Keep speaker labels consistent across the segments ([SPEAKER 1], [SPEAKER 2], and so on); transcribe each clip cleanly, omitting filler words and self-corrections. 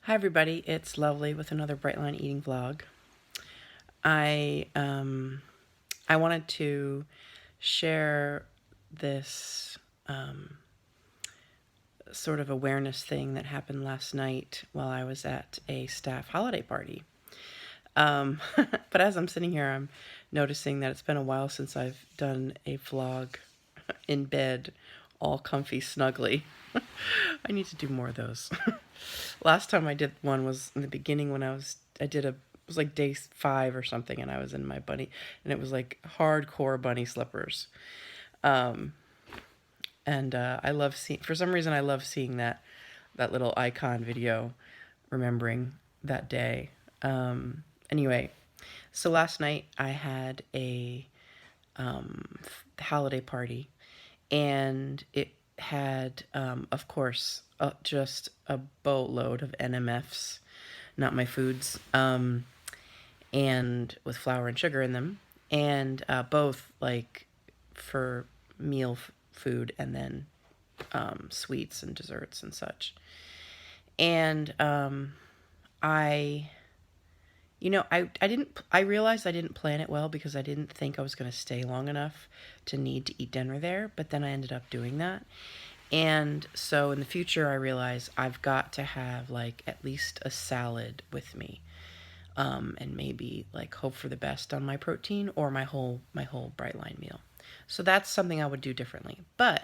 [SPEAKER 1] Hi everybody, it's Lovely with another Brightline Eating vlog. I I wanted to share this sort of awareness thing that happened last night while I was at a staff holiday party. But as I'm sitting here, I'm noticing that it's been a while since I've done a vlog in bed, all comfy, snuggly. I need to do more of those. Last time I did one was in the beginning when it was like day 5 or something, and I was in my bunny, and it was like hardcore bunny slippers. Um, and I love seeing, for some reason, I love seeing that little icon video, remembering that day. Anyway, so last night I had a holiday party, and it had, of course, just a boatload of NMFs, not my foods, and with flour and sugar in them, and both like for food and then sweets and desserts and such. And I, I realized I didn't plan it well because I didn't think I was going to stay long enough to need to eat dinner there, but then I ended up doing that. And so in the future, I realize I've got to have like at least a salad with me, and maybe like hope for the best on my protein or my whole Brightline meal. So that's something I would do differently. But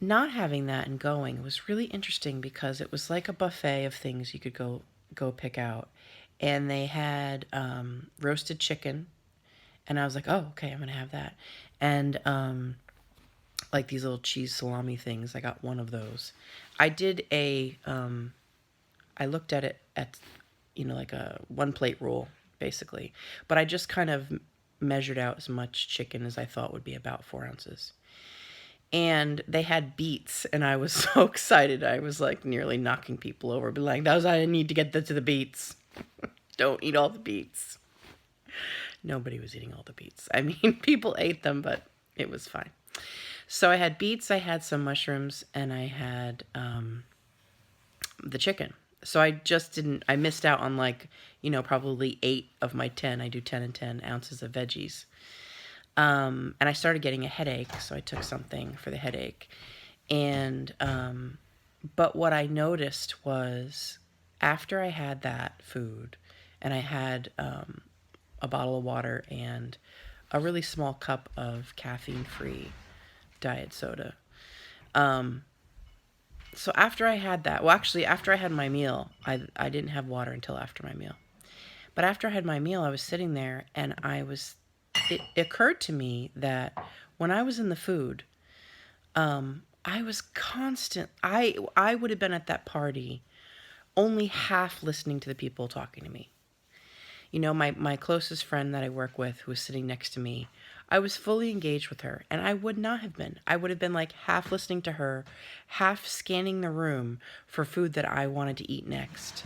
[SPEAKER 1] not having that and going was really interesting because it was like a buffet of things you could go pick out, and they had roasted chicken, and I was like, oh, okay, I'm gonna have that, and like these little cheese salami things. I got one of those. I did I looked at it at, like a one plate rule, basically. But I just kind of measured out as much chicken as I thought would be about 4 ounces. And they had beets, and I was so excited. I was like nearly knocking people over, but like, that was, I need to get to the beets. Don't eat all the beets. Nobody was eating all the beets. I mean, people ate them, but it was fine. So I had beets, I had some mushrooms, and I had the chicken. So I missed out on like, probably 8 of my 10. I do 10 and 10 ounces of veggies. And I started getting a headache, so I took something for the headache. And, but what I noticed was after I had that food and I had a bottle of water and a really small cup of caffeine-free diet soda. So after I had that, well, actually, after I had my meal, I didn't have water until after my meal. But after I had my meal, I was sitting there and it occurred to me that when I was in the food, I was I would have been at that party only half listening to the people talking to me. My closest friend that I work with who was sitting next to me, I was fully engaged with her, and I would not have been. I would have been like half listening to her, half scanning the room for food that I wanted to eat next,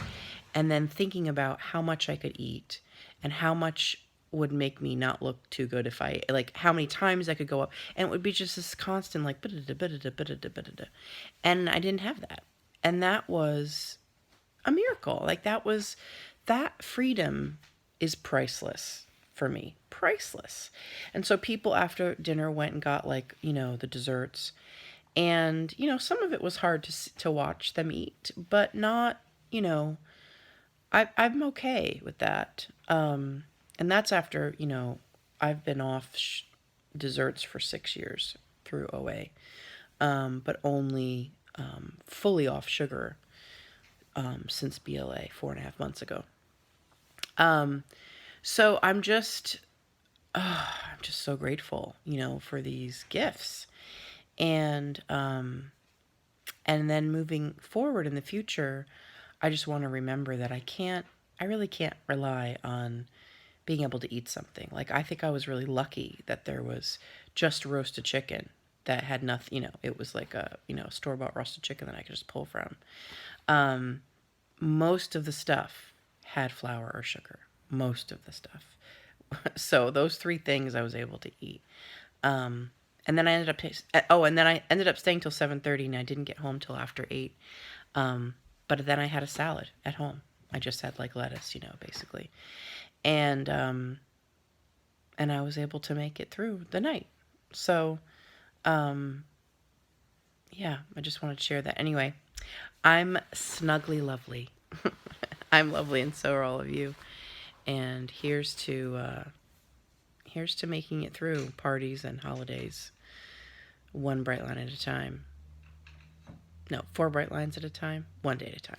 [SPEAKER 1] and then thinking about how much I could eat and how much would make me not look too good if I, like, how many times I could go up, and it would be just this constant like and I didn't have that. And that was a miracle. Like, that freedom is priceless for me. Priceless. And so people after dinner went and got, like, the desserts. And, some of it was hard to watch them eat, but not, I'm okay with that. And that's after, I've been off desserts for 6 years through OA, but only fully off sugar since BLA 4.5 months ago. So I'm just so grateful, for these gifts, and then moving forward in the future, I just want to remember that I really can't rely on being able to eat something. Like, I think I was really lucky that there was just roasted chicken that had nothing, it was like a, store-bought roasted chicken that I could just pull from. Most of the stuff had flour or sugar. Most of the stuff. So those 3 things I was able to eat. And then I ended up staying till 7:30, and I didn't get home till after 8. But then I had a salad at home. I just had like lettuce, basically. And and I was able to make it through the night. So, um, yeah, I just wanted to share that. Anyway, I'm snugly lovely. I'm lovely, and so are all of you. And here's to making it through parties and holidays, one bright line at a time. No, 4 bright lines at a time, one day at a time.